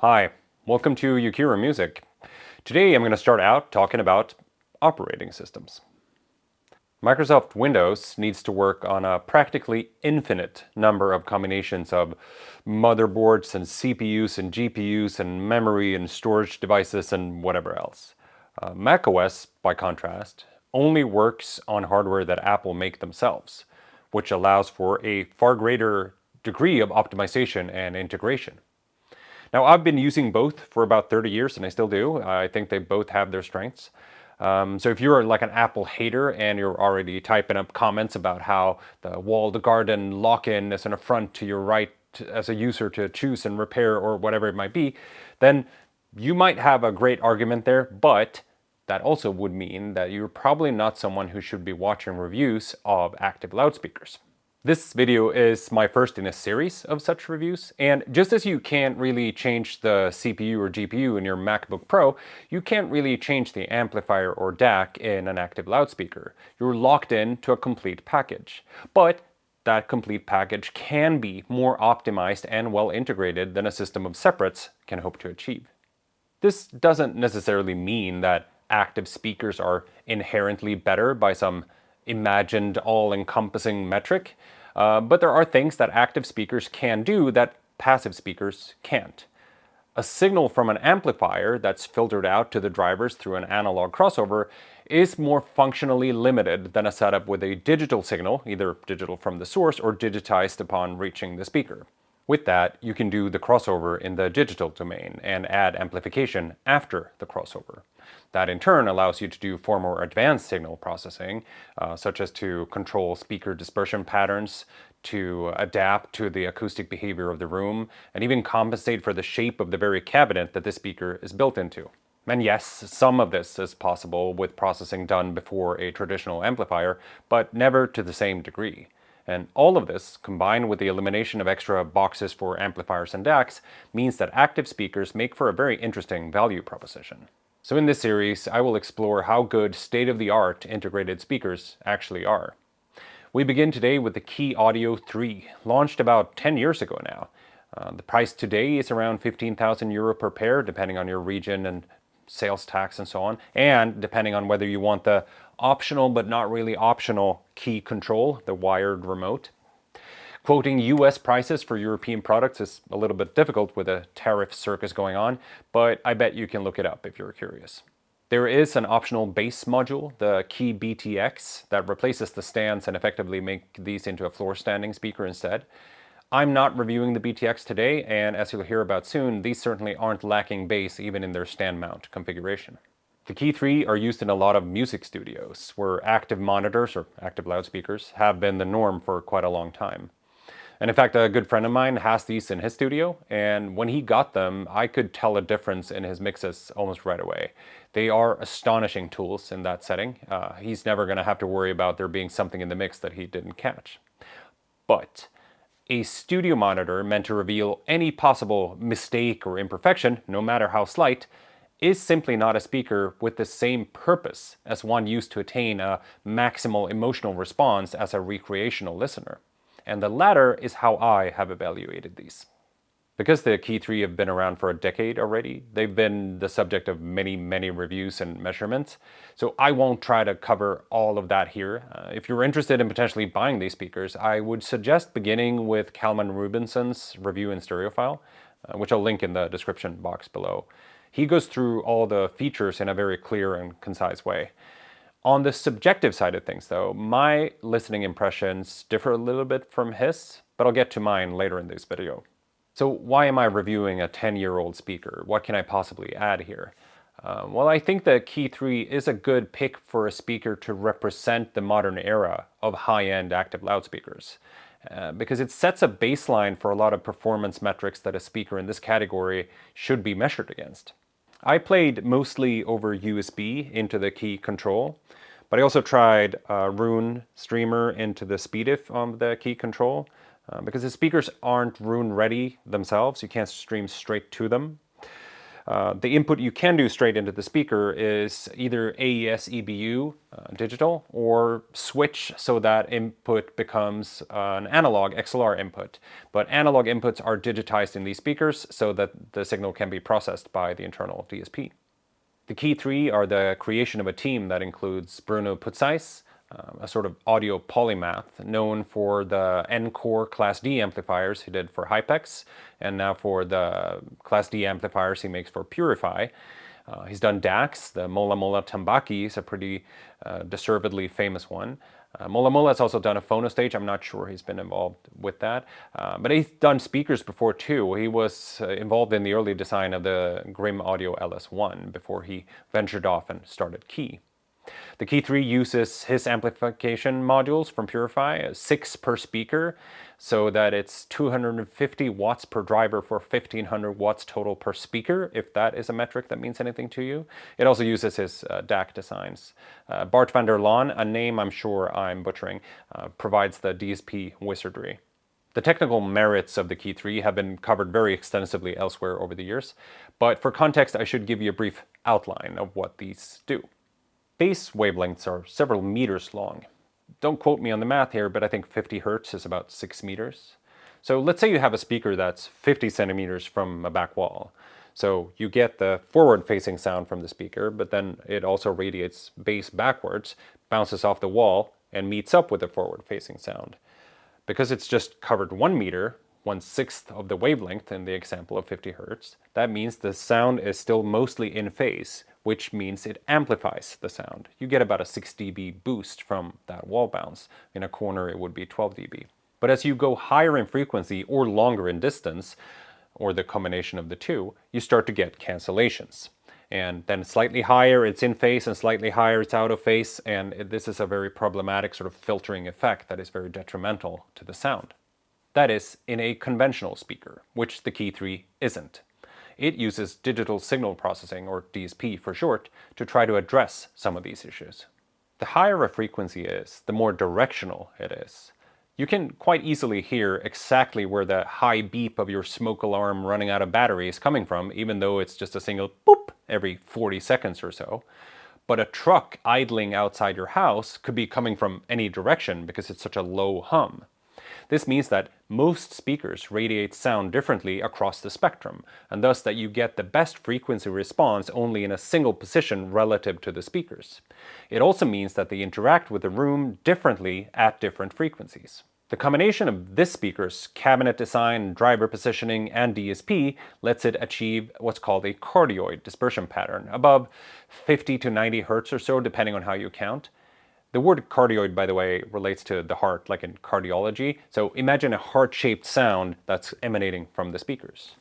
Hi, welcome to Yukira Music. Today I'm going to start out talking about operating systems. Microsoft Windows needs to work on a practically infinite number of combinations of motherboards and CPUs and GPUs and memory and storage devices and whatever else. macOS, by contrast, only works on hardware that Apple make themselves, which allows for a far greater degree of optimization and integration. Now, I've been using both for about 30 years, and I still do. I think they both have their strengths. So if you're like an Apple hater and you're already typing up comments about how the walled garden lock-in is an affront to your right as a user to choose and repair or whatever it might be, then you might have a great argument there, but that also would mean that you're probably not someone who should be watching reviews of active loudspeakers. This video is my first in a series of such reviews, and just as you can't really change the CPU or GPU in your MacBook Pro, you can't really change the amplifier or DAC in an active loudspeaker. You're locked in to a complete package. But that complete package can be more optimized and well integrated than a system of separates can hope to achieve. This doesn't necessarily mean that active speakers are inherently better by some imagined all-encompassing metric, but there are things that active speakers can do that passive speakers can't. A signal from an amplifier that's filtered out to the drivers through an analog crossover is more functionally limited than a setup with a digital signal, either digital from the source or digitized upon reaching the speaker. With that, you can do the crossover in the digital domain and add amplification after the crossover. That in turn allows you to do far more advanced signal processing, such as to control speaker dispersion patterns, to adapt to the acoustic behavior of the room, and even compensate for the shape of the very cabinet that the speaker is built into. And yes, some of this is possible with processing done before a traditional amplifier, but never to the same degree. And all of this, combined with the elimination of extra boxes for amplifiers and DACs, means that active speakers make for a very interesting value proposition. So in this series, I will explore how good state-of-the-art integrated speakers actually are. We begin today with the Kii Audio Three, launched about 10 years ago now. The price today is around 15,000 euro per pair, depending on your region and sales tax and so on, and depending on whether you want the optional but not really optional Kii control, the wired remote. Quoting US prices for European products is a little bit difficult with a tariff circus going on, but I bet you can look it up if you're curious. There is an optional bass module, the Kii BTX, that replaces the stands and effectively make these into a floor standing speaker instead. I'm not reviewing the BTX today, and as you'll hear about soon, these certainly aren't lacking bass even in their stand mount configuration. The Kii Three are used in a lot of music studios, where active monitors or active loudspeakers have been the norm for quite a long time. And in fact, a good friend of mine has these in his studio, and when he got them, I could tell a difference in his mixes almost right away. They are astonishing tools in that setting. He's never going to have to worry about there being something in the mix that he didn't catch. But a studio monitor meant to reveal any possible mistake or imperfection, no matter how slight, is simply not a speaker with the same purpose as one used to attain a maximal emotional response as a recreational listener. And the latter is how I have evaluated these. Because the Kii Three have been around for a decade already, they've been the subject of many reviews and measurements, so I won't try to cover all of that here. If you're interested in potentially buying these speakers, I would suggest beginning with Kalman Rubinson's review in Stereophile, which I'll link in the description box below. He goes through all the features in a very clear and concise way. On the subjective side of things, though, my listening impressions differ a little bit from his, but I'll get to mine later in this video. So why am I reviewing a 10-year-old speaker? What can I possibly add here? Well, I think the Kii Three is a good pick for a speaker to represent the modern era of high-end active loudspeakers, because it sets a baseline for a lot of performance metrics that a speaker in this category should be measured against. I played mostly over USB into the Kii control, but I also tried Roon Streamer into the SpeedIF of the Kii control, because the speakers aren't Roon ready themselves. You can't stream straight to them. The input you can do straight into the speaker is either AES EBU digital, or switch so that input becomes an analog XLR input. But analog inputs are digitized in these speakers so that the signal can be processed by the internal DSP. The Kii Three are the creation of a team that includes Bruno Putzais, a sort of audio polymath known for the N-Core Class D amplifiers he did for Hypex, and now for the Class D amplifiers he makes for Purify. He's done DACs. The Mola Mola Tambaki is a pretty deservedly famous one. Mola Mola has also done a phono stage. I'm not sure he's been involved with that. But he's done speakers before too. He was involved in the early design of the Grim Audio LS1 before he ventured off and started Kii. The Kii Three uses his amplification modules from Purify, 6 per speaker, so that it's 250 watts per driver for 1500 watts total per speaker, if that is a metric that means anything to you. It also uses his DAC designs. Bart van der Laan, a name I'm sure I'm butchering, provides the DSP wizardry. The technical merits of the Kii Three have been covered very extensively elsewhere over the years, but for context I should give you a brief outline of what these do. Bass wavelengths are several meters long. Don't quote me on the math here, but I think 50 hertz is about 6 meters. So let's say you have a speaker that's 50 centimeters from a back wall. So you get the forward-facing sound from the speaker, but then it also radiates bass backwards, bounces off the wall, and meets up with the forward-facing sound. Because it's just covered 1 meter, 1/6 of the wavelength in the example of 50 hertz, that means the sound is still mostly in phase, which means it amplifies the sound. You get about a 6 dB boost from that wall bounce. In a corner it would be 12 dB. But as you go higher in frequency or longer in distance, or the combination of the two, you start to get cancellations. And then slightly higher it's in phase and slightly higher it's out of phase, and this is a very problematic sort of filtering effect that is very detrimental to the sound. That is, in a conventional speaker, which the Kii Three isn't. It uses digital signal processing, or DSP for short, to try to address some of these issues. The higher a frequency is, the more directional it is. You can quite easily hear exactly where the high beep of your smoke alarm running out of battery is coming from, even though it's just a single boop every 40 seconds or so. But a truck idling outside your house could be coming from any direction because it's such a low hum. This means that most speakers radiate sound differently across the spectrum, and thus that you get the best frequency response only in a single position relative to the speakers. It also means that they interact with the room differently at different frequencies. The combination of this speaker's cabinet design, driver positioning, and DSP lets it achieve what's called a cardioid dispersion pattern, above 50 to 90 hertz or so, depending on how you count. The word cardioid, by the way, relates to the heart, like in cardiology. So imagine a heart-shaped sound that's emanating from the speakers.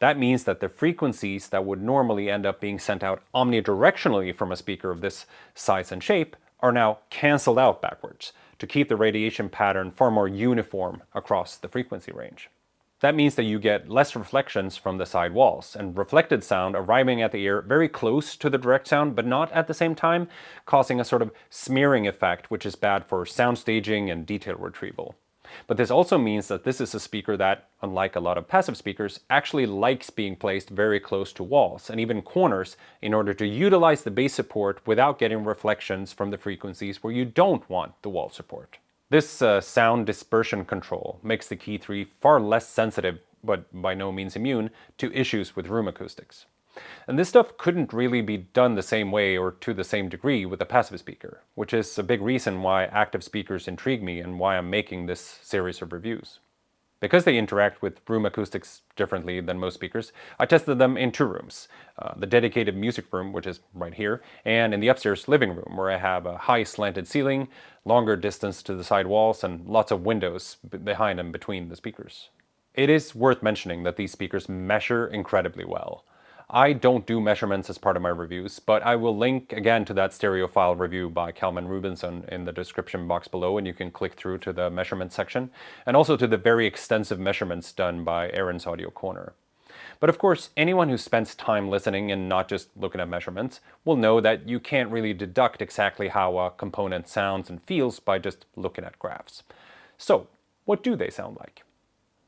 That means that the frequencies that would normally end up being sent out omnidirectionally from a speaker of this size and shape are now canceled out backwards to keep the radiation pattern far more uniform across the frequency range. That means that you get less reflections from the side walls, and reflected sound arriving at the ear very close to the direct sound, but not at the same time, causing a sort of smearing effect, which is bad for sound staging and detail retrieval. But this also means that this is a speaker that, unlike a lot of passive speakers, actually likes being placed very close to walls and even corners in order to utilize the bass support without getting reflections from the frequencies where you don't want the wall support. This sound dispersion control makes the Kii Three far less sensitive, but by no means immune, to issues with room acoustics. And this stuff couldn't really be done the same way or to the same degree with a passive speaker, which is a big reason why active speakers intrigue me and why I'm making this series of reviews. Because they interact with room acoustics differently than most speakers, I tested them in 2 rooms. The dedicated music room, which is right here, and in the upstairs living room, where I have a high slanted ceiling, longer distance to the side walls, and lots of windows behind and between the speakers. It is worth mentioning that these speakers measure incredibly well. I don't do measurements as part of my reviews, but I will link again to that stereophile review by Kalman Rubinson in the description box below, and you can click through to the measurement section, and also to the very extensive measurements done by Aaron's Audio Corner. But of course, anyone who spends time listening and not just looking at measurements will know that you can't really deduct exactly how a component sounds and feels by just looking at graphs. So, what do they sound like?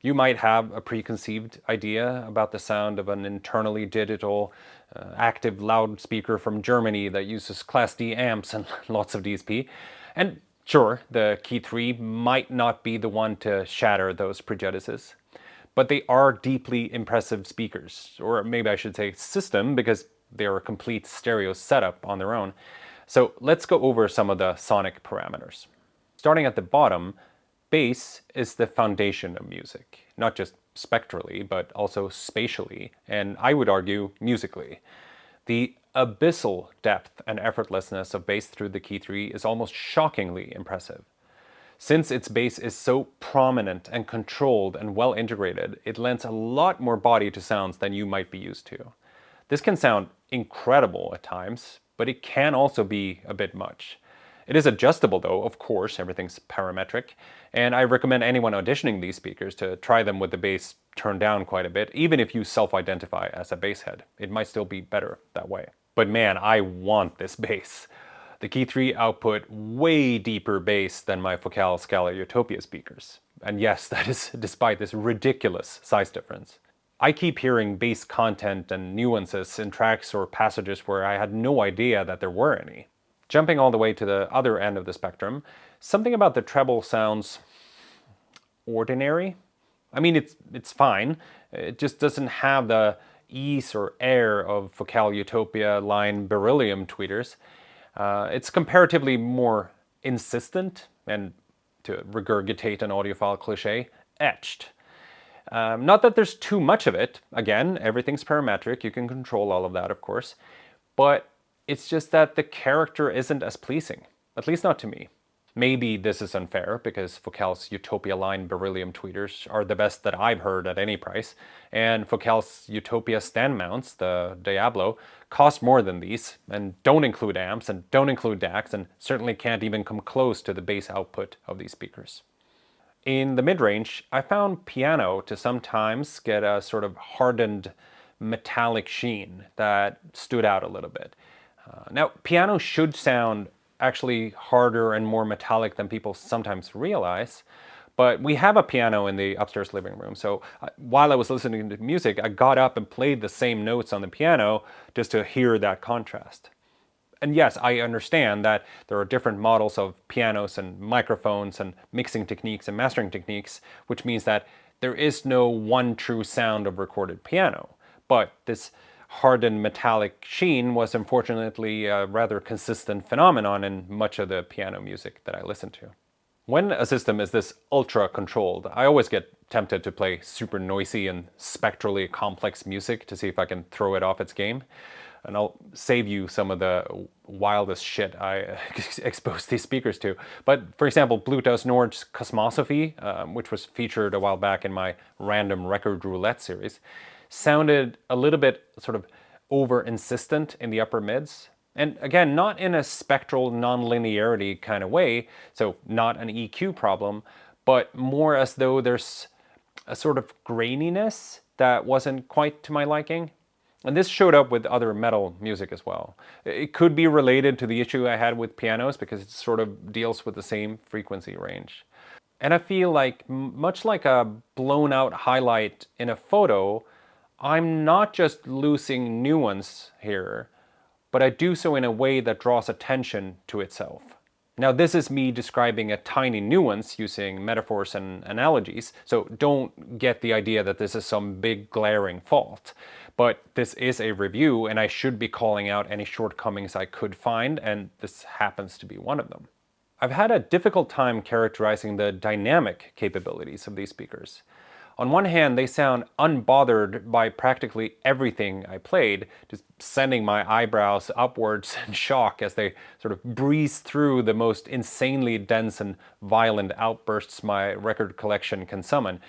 You might have a preconceived idea about the sound of an internally digital, active loudspeaker from Germany that uses Class D amps and lots of DSP. And sure, the Kii Three might not be the one to shatter those prejudices. But they are deeply impressive speakers, or maybe I should say system, because they're a complete stereo setup on their own. So let's go over some of the sonic parameters. Starting at the bottom, bass is the foundation of music, not just spectrally, but also spatially, and I would argue musically. The abyssal depth and effortlessness of bass through the Kii Three is almost shockingly impressive. Since its bass is so prominent and controlled and well integrated, it lends a lot more body to sounds than you might be used to. This can sound incredible at times, but it can also be a bit much. It is adjustable though, of course, everything's parametric, and I recommend anyone auditioning these speakers to try them with the bass turned down quite a bit, even if you self-identify as a bass head. It might still be better that way. But man, I want this bass. The Kii Three output way deeper bass than my Focal Scala Utopia speakers. And yes, that is despite this ridiculous size difference. I keep hearing bass content and nuances in tracks or passages where I had no idea that there were any. Jumping all the way to the other end of the spectrum, something about the treble sounds ordinary. I mean, it's fine. It just doesn't have the ease or air of Focal Utopia line beryllium tweeters. It's comparatively more insistent, and to regurgitate an audiophile cliche, etched. Not that there's too much of it. Again, everything's parametric. You can control all of that, of course. But it's just that the character isn't as pleasing, at least not to me. Maybe this is unfair because Focal's Utopia line beryllium tweeters are the best that I've heard at any price, and Focal's Utopia stand mounts, the Diablo, cost more than these and don't include amps and don't include DACs and certainly can't even come close to the bass output of these speakers. In the mid-range, I found piano to sometimes get a sort of hardened metallic sheen that stood out a little bit. Now, piano should sound actually harder and more metallic than people sometimes realize, but we have a piano in the upstairs living room, so while I was listening to music, I got up and played the same notes on the piano just to hear that contrast. And yes, I understand that there are different models of pianos and microphones and mixing techniques and mastering techniques, which means that there is no one true sound of recorded piano. But this hardened metallic sheen was unfortunately a rather consistent phenomenon in much of the piano music that I listen to. When a system is this ultra controlled, I always get tempted to play super noisy and spectrally complex music to see if I can throw it off its game. And I'll save you some of the wildest shit I exposed these speakers to. But for example, Bluetooth Nord's Cosmosophy, which was featured a while back in my random record roulette series, sounded a little bit sort of over-insistent in the upper mids. And again, not in a spectral non-linearity kind of way, so not an EQ problem, but more as though there's a sort of graininess that wasn't quite to my liking. And this showed up with other metal music as well. It could be related to the issue I had with pianos because it sort of deals with the same frequency range. And I feel like, much like a blown out highlight in a photo, I'm not just losing nuance here, but I do so in a way that draws attention to itself. Now, this is me describing a tiny nuance using metaphors and analogies, so don't get the idea that this is some big glaring fault. But this is a review, and I should be calling out any shortcomings I could find, and this happens to be one of them. I've had a difficult time characterizing the dynamic capabilities of these speakers. On one hand, they sound unbothered by practically everything I played, just sending my eyebrows upwards in shock as they sort of breeze through the most insanely dense and violent outbursts my record collection can summon.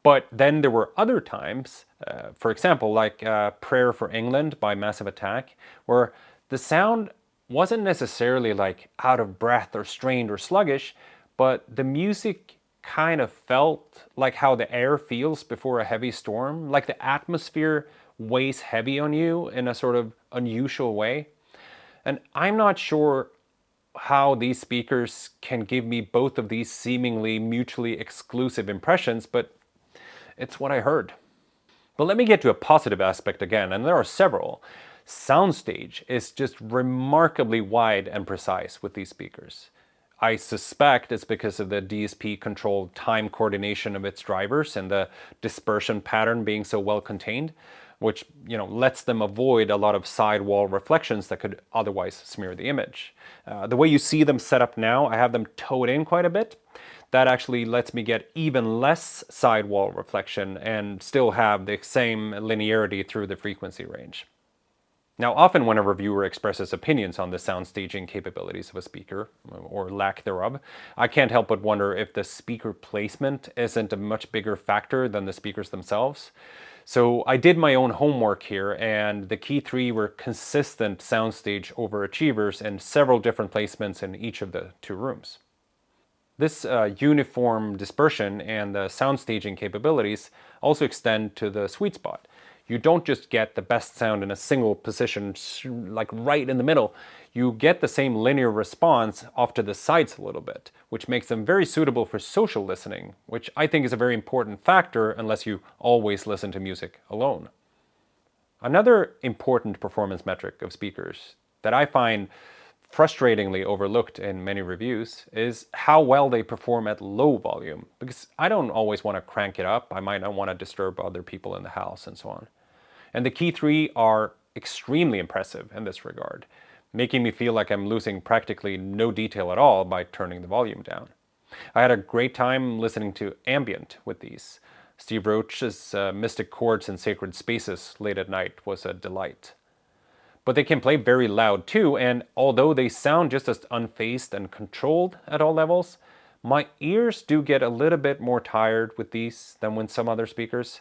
But then there were other times, for example, like Prayer for England by Massive Attack, where the sound wasn't necessarily like out of breath or strained or sluggish, but the music kind of felt like how the air feels before a heavy storm, like the atmosphere weighs heavy on you in a sort of unusual way. And I'm not sure how these speakers can give me both of these seemingly mutually exclusive impressions, but It's what I heard. But let me get to a positive aspect again, and there are several. Soundstage is just remarkably wide and precise with these speakers. I suspect it's because of the DSP-controlled time coordination of its drivers and the dispersion pattern being so well contained, which lets them avoid a lot of sidewall reflections that could otherwise smear the image. The way you see them set up now, I have them towed in quite a bit. That actually lets me get even less sidewall reflection and still have the same linearity through the frequency range. Now, often when a reviewer expresses opinions on the sound staging capabilities of a speaker, or lack thereof, I can't help but wonder if the speaker placement isn't a much bigger factor than the speakers themselves. So I did my own homework here, and the Kii Three were consistent soundstage overachievers in several different placements in each of the two rooms. This uniform dispersion and the sound staging capabilities also extend to the sweet spot. You don't just get the best sound in a single position, like right in the middle. You get the same linear response off to the sides a little bit, which makes them very suitable for social listening, which I think is a very important factor unless you always listen to music alone. Another important performance metric of speakers that I find frustratingly overlooked in many reviews is how well they perform at low volume, because I don't always want to crank it up. I might not want to disturb other people in the house and so on. And the Kii Three are extremely impressive in this regard, making me feel like I'm losing practically no detail at all by turning the volume down. I had a great time listening to ambient with these. Steve Roach's Mystic Chords and Sacred Spaces late at night was a delight. But they can play very loud too, and although they sound just as unfazed and controlled at all levels, my ears do get a little bit more tired with these than with some other speakers.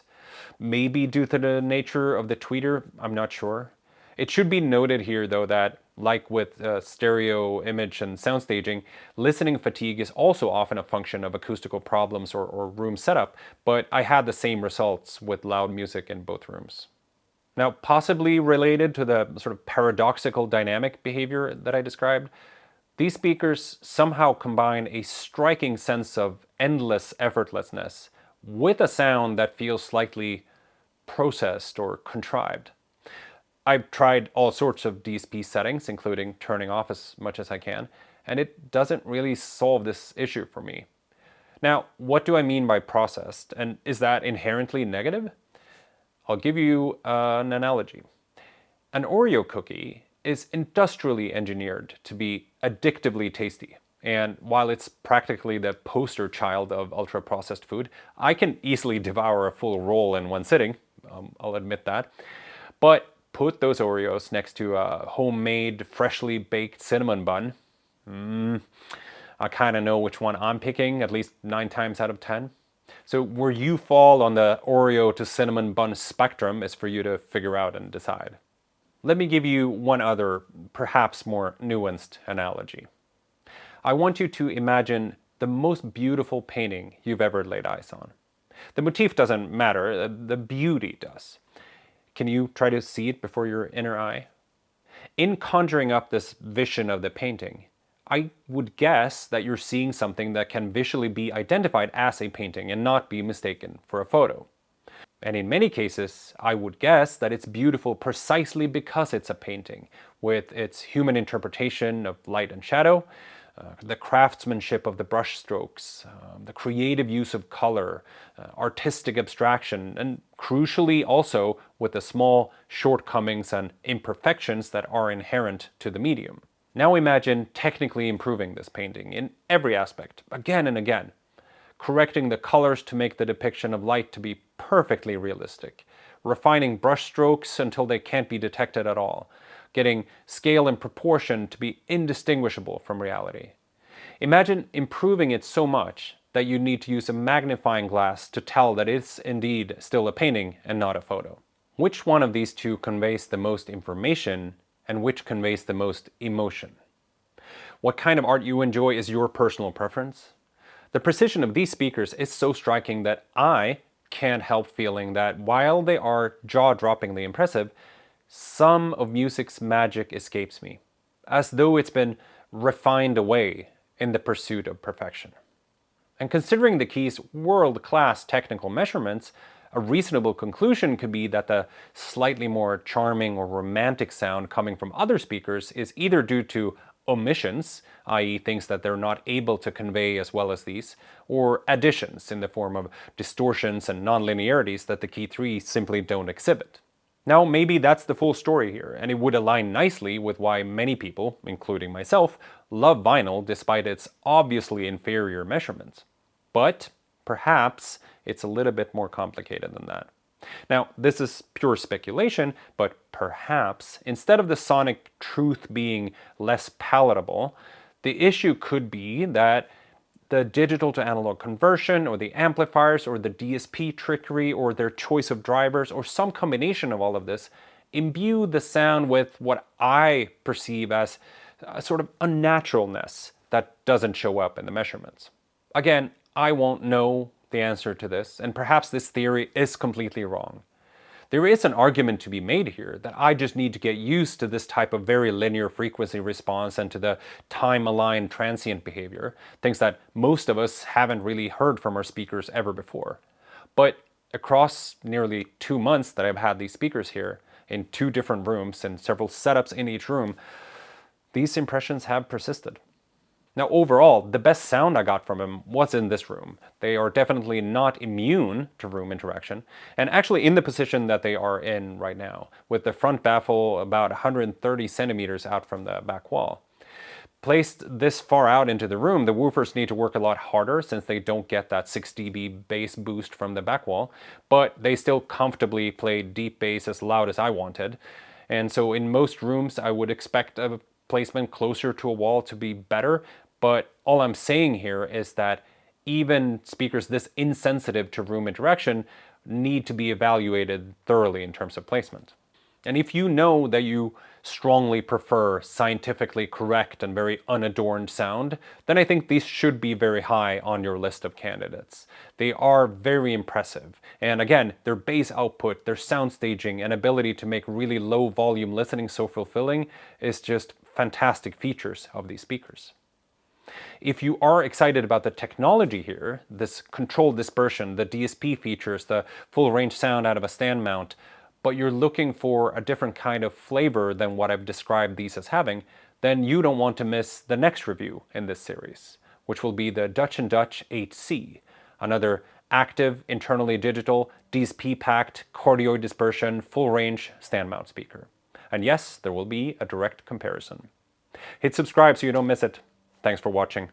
Maybe due to the nature of the tweeter, I'm not sure. It should be noted here though that, like with stereo image and sound staging, listening fatigue is also often a function of acoustical problems or room setup, but I had the same results with loud music in both rooms. Now, possibly related to the sort of paradoxical dynamic behavior that I described, these speakers somehow combine a striking sense of endless effortlessness with a sound that feels slightly processed or contrived. I've tried all sorts of DSP settings, including turning off as much as I can, and it doesn't really solve this issue for me. Now, what do I mean by processed, and is that inherently negative? I'll give you an analogy. An Oreo cookie is industrially engineered to be addictively tasty. And while it's practically the poster child of ultra-processed food, I can easily devour a full roll in one sitting. I'll admit that. But put those Oreos next to a homemade, freshly baked cinnamon bun. I kind of know which one I'm picking, at least 9 times out of 10. So where you fall on the Oreo to cinnamon bun spectrum is for you to figure out and decide. Let me give you one other, perhaps more nuanced analogy. I want you to imagine the most beautiful painting you've ever laid eyes on. The motif doesn't matter, the beauty does. Can you try to see it before your inner eye? In conjuring up this vision of the painting, I would guess that you're seeing something that can visually be identified as a painting and not be mistaken for a photo. And in many cases, I would guess that it's beautiful precisely because it's a painting, with its human interpretation of light and shadow, the craftsmanship of the brush strokes, the creative use of color, artistic abstraction, and crucially also with the small shortcomings and imperfections that are inherent to the medium. Now imagine technically improving this painting in every aspect, again and again, correcting the colors to make the depiction of light to be perfectly realistic, refining brush strokes until they can't be detected at all, getting scale and proportion to be indistinguishable from reality. Imagine improving it so much that you need to use a magnifying glass to tell that it's indeed still a painting and not a photo. Which one of these two conveys the most information and which conveys the most emotion? What kind of art you enjoy is your personal preference. The precision of these speakers is so striking that I can't help feeling that while they are jaw-droppingly impressive, some of music's magic escapes me, as though it's been refined away in the pursuit of perfection. And considering the Kii's world-class technical measurements, a reasonable conclusion could be that the slightly more charming or romantic sound coming from other speakers is either due to omissions, i.e. things that they're not able to convey as well as these, or additions in the form of distortions and nonlinearities that the Kii Three simply don't exhibit. Now, maybe that's the full story here, and it would align nicely with why many people, including myself, love vinyl despite its obviously inferior measurements. But perhaps it's a little bit more complicated than that. Now, this is pure speculation, but perhaps instead of the sonic truth being less palatable, the issue could be that the digital to analog conversion, or the amplifiers, or the DSP trickery, or their choice of drivers, or some combination of all of this imbue the sound with what I perceive as a sort of unnaturalness that doesn't show up in the measurements. Again, I won't know the answer to this, and perhaps this theory is completely wrong. There is an argument to be made here that I just need to get used to this type of very linear frequency response and to the time-aligned transient behavior, things that most of us haven't really heard from our speakers ever before. But across nearly 2 months that I've had these speakers here, in 2 different rooms and several setups in each room, these impressions have persisted. Now overall, the best sound I got from them was in this room. They are definitely not immune to room interaction, and actually in the position that they are in right now, with the front baffle about 130 centimeters out from the back wall. Placed this far out into the room, the woofers need to work a lot harder since they don't get that 6 dB bass boost from the back wall, but they still comfortably play deep bass as loud as I wanted. And so in most rooms I would expect a placement closer to a wall to be better, but all I'm saying here is that even speakers this insensitive to room interaction need to be evaluated thoroughly in terms of placement. And if you know that you strongly prefer scientifically correct and very unadorned sound, then I think these should be very high on your list of candidates. They are very impressive. And again, their bass output, their sound staging, and ability to make really low volume listening so fulfilling is just fantastic features of these speakers. If you are excited about the technology here, this controlled dispersion, the DSP features, the full range sound out of a stand mount, but you're looking for a different kind of flavor than what I've described these as having, then you don't want to miss the next review in this series, which will be the Dutch & Dutch 8C, another active, internally digital, DSP-packed, cardioid dispersion, full range stand mount speaker. And yes, there will be a direct comparison. Hit subscribe so you don't miss it. Thanks for watching.